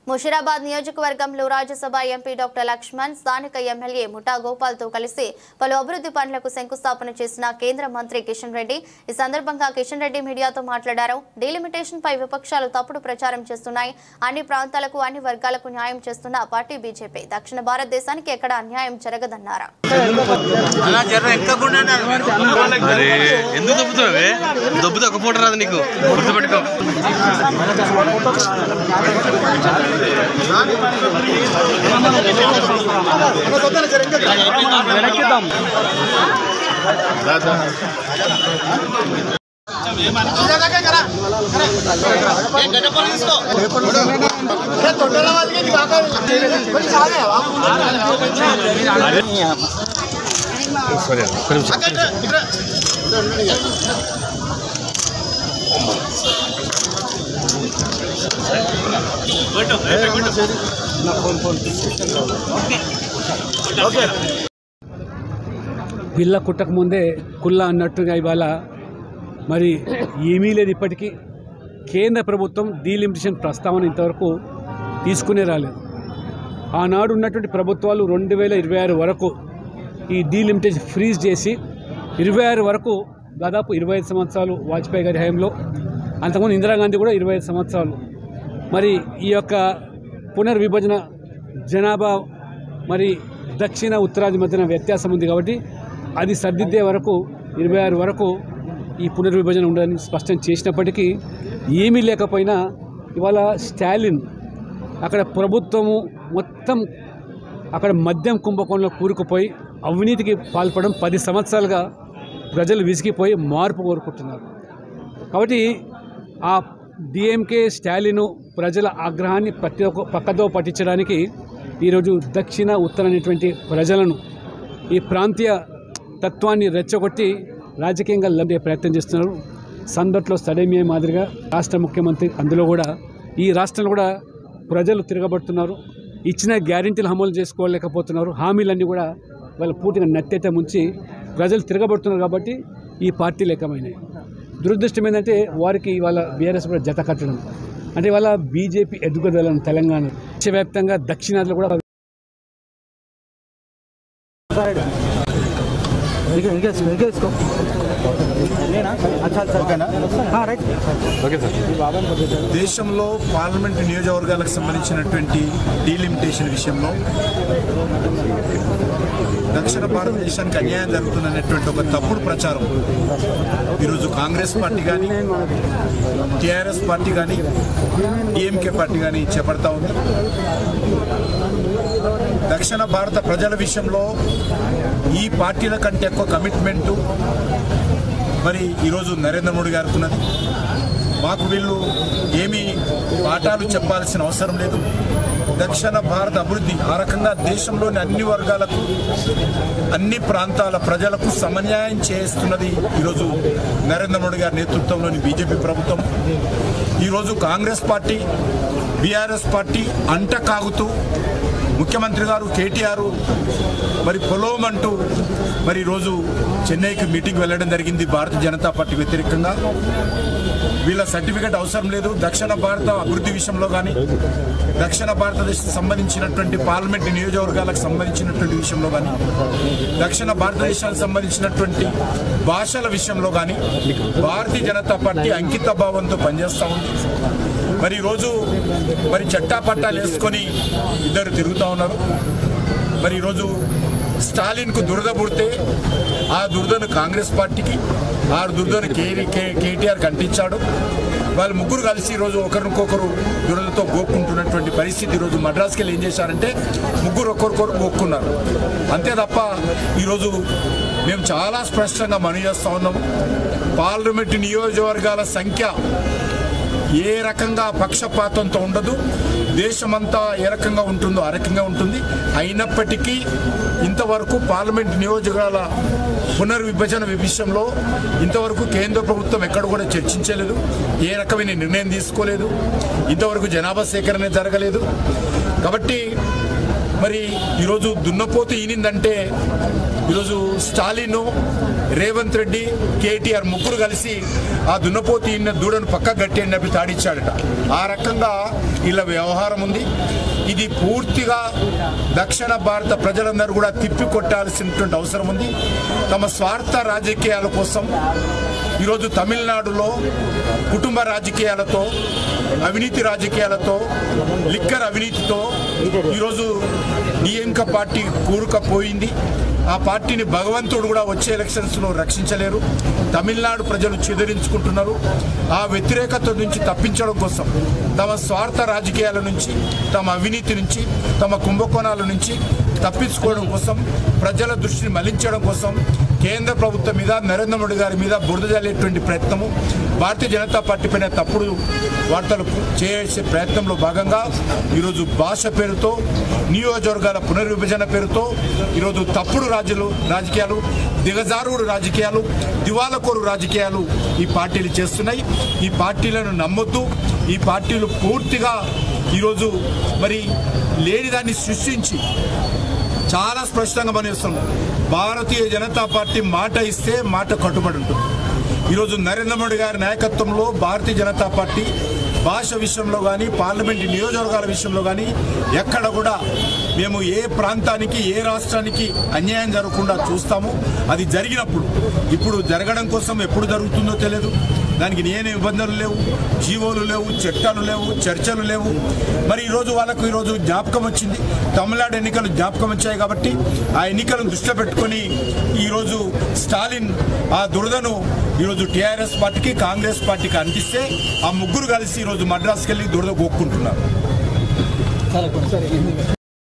ముషిరాబాద్ నియోజకవర్గంలో Rajya Sabha MP doctor Laxman స్థానిక MLA ముఠా గోపాల్తో కలిసి పలు అభివృద్ధి పనులకు శంకుస్థాపన చేసిన కేంద్ర మంత్రి కిషన్ రెడ్డి ఈ సందర్భంగా కిషన్ రెడ్డి మీడియాతో మాట్లాడారు. డీలిమిటేషన్ పై విపక్షాలు తప్పుడు ప్రచారం చేస్తున్నాయి. అన్ని ప్రాంతాలకు అన్ని వర్గాలకు న్యాయం చేస్తున్న పార్టీ బీజేపీ. దక్షిణ భారతదేశానికి ఎక్కడ అన్యాయం జరగదన్నారు. పిల్ల కుట్టక ముందే కుల్ల అన్నట్టుగా ఇవాళ మరి ఏమీ లేదు. ఇప్పటికీ కేంద్ర ప్రభుత్వం డీలిమిటేషన్ ప్రస్తావన ఇంతవరకు తీసుకునే రాలేదు. ఆనాడు ఉన్నటువంటి ప్రభుత్వాలు 2026 వరకు ఈ డీలిమిటేషన్ ఫ్రీజ్ చేసి 26 వరకు దాదాపు 25 సంవత్సరాలు వాజ్పేయి గారి హయాంలో, అంతకుముందు ఇందిరాగాంధీ కూడా 25 సంవత్సరాలు. మరి ఈ యొక్క పునర్విభజన జనాభా మరి దక్షిణ ఉత్తరాది మధ్యన వ్యత్యాసం ఉంది కాబట్టి అది సర్దిద్దే వరకు 26 వరకు ఈ పునర్విభజన ఉండదని స్పష్టం చేసినప్పటికీ ఏమీ లేకపోయినా ఇవాళ స్టాలిన్ అక్కడ ప్రభుత్వము మొత్తం అక్కడ మద్యం కుంభకోణంలో కూరుకుపోయి అవినీతికి పాల్పడడం 10 సంవత్సరాలుగా ప్రజలు విసిగిపోయి మార్పు కోరుకుంటున్నారు. కాబట్టి ఆ డిఎంకే స్టాలిను ప్రజల ఆగ్రహాన్ని పక్కదో పట్టించడానికి ఈరోజు దక్షిణ ఉత్తర అనేటువంటి ప్రజలను ఈ ప్రాంతీయ తత్వాన్ని రెచ్చగొట్టి రాజకీయంగా లబ్ధే ప్రయత్నం చేస్తున్నారు. సందట్లో సడేమియా మాదిరిగా రాష్ట్ర ముఖ్యమంత్రి అందులో కూడా ఈ రాష్ట్రంలో కూడా ప్రజలు తిరగబడుతున్నారు. ఇచ్చిన గ్యారెంటీలు అమలు చేసుకోలేకపోతున్నారు. హామీలన్నీ కూడా వాళ్ళ పూర్తిగా నట్టేట ముంచి ప్రజలు తిరగబడుతున్నారు. కాబట్టి ఈ పార్టీలు ఏకమైనాయి. దురదృష్టం ఏంటంటే వారికి ఇవాళ బీఆర్ఎస్ కూడా జత కట్టడం అంటే ఇవాళ బీజేపీ ఎదుగుదలను తెలంగాణ దేశవ్యాప్తంగా దక్షిణాదిలో కూడా దేశంలో పార్లమెంటు నియోజకవర్గాలకు సంబంధించినటువంటి డీలిమిటేషన్ విషయంలో దక్షిణ భారతదేశానికి అన్యాయం జరుగుతుందనేటువంటి ఒక తప్పుడు ప్రచారం ఈరోజు కాంగ్రెస్ పార్టీ కానీ, టీఆర్ఎస్ పార్టీ కానీ, డిఎంకే పార్టీ కానీ చేపడతా ఉంది. దక్షిణ భారత ప్రజల విషయంలో ఈ పార్టీల కంటే ఎక్కువ కమిట్మెంటు మరి ఈరోజు నరేంద్ర మోడీ గారికి ఉన్నది. మాకు వీళ్ళు ఏమీ పాఠాలు చెప్పాల్సిన అవసరం లేదు. దక్షిణ భారత అభివృద్ధి ఆ రకంగా దేశంలోని అన్ని వర్గాలకు, అన్ని ప్రాంతాల ప్రజలకు సమన్యాయం చేస్తున్నది ఈరోజు నరేంద్ర మోడీ గారి నేతృత్వంలోని బీజేపీ ప్రభుత్వం. ఈరోజు కాంగ్రెస్ పార్టీ, బీఆర్ఎస్ పార్టీ అంట కాగుతూ ముఖ్యమంత్రి గారు కేటీఆర్ మరి పొలోమంటూ మరి ఈరోజు చెన్నైకి మీటింగ్ వెళ్ళడం జరిగింది భారతీయ జనతా పార్టీ వ్యతిరేకంగా. వీళ్ళ సర్టిఫికేట్ అవసరం లేదు. దక్షిణ భారత అభివృద్ధి విషయంలో కానీ, దక్షిణ భారతదేశం సంబంధించినటువంటి పార్లమెంటు నియోజకవర్గాలకు సంబంధించినటువంటి విషయంలో కానీ, దక్షిణ భారతదేశానికి సంబంధించినటువంటి భాషల విషయంలో కానీ భారతీయ జనతా పార్టీ అంకిత భావంతో పనిచేస్తూ ఉంది. మరి ఈరోజు మరి చట్టాపట్టాలు వేసుకొని ఇద్దరు తిరుగుతూ ఉన్నారు. మరి ఈరోజు స్టాలిన్కు దురద పుడితే ఆ దురదను కాంగ్రెస్ పార్టీకి, ఆ దురదను కేటీఆర్ కంటించాడు. వాళ్ళు ముగ్గురు కలిసి ఈరోజు ఒకరికొకరు దురదతో గోక్కుంటున్నటువంటి పరిస్థితి. ఈరోజు మద్రాసుకి వెళ్ళి ఏం చేశారంటే ముగ్గురు ఒకరికొకరు గోక్కున్నారు. అంతే తప్ప ఈరోజు మేము చాలా స్పష్టంగా మనవి చేస్తూ ఉన్నాము. పార్లమెంటు నియోజకవర్గాల సంఖ్య ఏ రకంగా పక్షపాతంతో ఉండదు. దేశమంతా ఏ రకంగా ఉంటుందో ఆ రకంగా ఉంటుంది. అయినప్పటికీ ఇంతవరకు పార్లమెంట్ నియోజకవర్గాల పునర్విభజన విషయంలో ఇంతవరకు కేంద్ర ప్రభుత్వం ఎక్కడ కూడా చర్చించలేదు. ఏ రకమైన నిర్ణయం తీసుకోలేదు. ఇంతవరకు జనాభా సేకరణ జరగలేదు. కాబట్టి మరి ఈరోజు దున్నపోతు ఈనిందంటే ఈరోజు స్టాలిన్, రేవంత్ రెడ్డి, కేటీఆర్ ముగ్గురు కలిసి ఆ దున్నపోతు ఈయన దూడను పక్క గట్టి అని చెప్పి తాడిచ్చాడట. ఆ రకంగా ఇలా వ్యవహారం ఉంది. ఇది పూర్తిగా దక్షిణ భారత ప్రజలందరూ కూడా తిప్పి కొట్టాల్సినటువంటి అవసరం ఉంది. తమ స్వార్థ రాజకీయాల కోసం ఈరోజు తమిళనాడులో కుటుంబ రాజకీయాలతో, అవినీతి రాజకీయాలతో, లిక్కర్ అవినీతితో ఈరోజు డిఎంకే పార్టీ కూరుకుపోయింది. ఆ పార్టీని భగవంతుడు కూడా వచ్చే ఎలక్షన్స్లో రక్షించలేరు. తమిళనాడు ప్రజలు చెదిరించుకుంటున్నారు. ఆ వ్యతిరేకత నుంచి తప్పించడం కోసం, తమ స్వార్థ రాజకీయాల నుంచి, తమ అవినీతి నుంచి, తమ కుంభకోణాల నుంచి తప్పించుకోవడం కోసం, ప్రజల దృష్టిని మళ్లించడం కోసం కేంద్ర ప్రభుత్వం మీద, నరేంద్ర మోడీ గారి మీద బురద జల్లేటువంటి ప్రయత్నము, భారతీయ జనతా పార్టీ పైన తప్పుడు వార్తలు చేసే ప్రయత్నంలో భాగంగా ఈరోజు భాష పేరుతో, నియోజకవర్గాల పునర్విభజన పేరుతో ఈరోజు తప్పుడు రాజకీయాలు, దిగజారుడు రాజకీయాలు, దివాలకోరు రాజకీయాలు ఈ పార్టీలు చేస్తున్నాయి. ఈ పార్టీలను నమ్మొద్దు. ఈ పార్టీలు పూర్తిగా ఈరోజు మరి లేనిదాన్ని సృష్టించి చాలా స్పష్టంగా పనిచేస్తున్నాం. భారతీయ జనతా పార్టీ మాట ఇస్తే మాట కట్టుబడి ఉంటుంది. ఈరోజు నరేంద్ర మోడీ గారి నాయకత్వంలో భారతీయ జనతా పార్టీ భాష విషయంలో కానీ, పార్లమెంట్ నియోజకవర్గాల విషయంలో కానీ ఎక్కడ కూడా మేము ఏ ప్రాంతానికి, ఏ రాష్ట్రానికి అన్యాయం జరగకుండా చూస్తాము. అది జరిగినప్పుడు, ఇప్పుడు జరగడం కోసం ఎప్పుడు జరుగుతుందో తెలియదు. దానికి ఏ నిబంధనలు లేవు, జీవోలు లేవు, చట్టాలు లేవు, చర్చలు లేవు. మరి ఈరోజు వాళ్ళకు ఈరోజు జ్ఞాపకం వచ్చింది. తమిళనాడు ఎన్నికలు జ్ఞాపకం వచ్చాయి కాబట్టి ఆ ఎన్నికలను దృష్టిలో పెట్టుకొని ఈరోజు స్టాలిన్ ఆ దురదను ఈరోజు టీఆర్ఎస్ పార్టీకి, కాంగ్రెస్ పార్టీకి అందిస్తే ఆ ముగ్గురు కలిసి ఈరోజు మద్రాసుకి వెళ్ళి దురద గోక్కుంటున్నారు.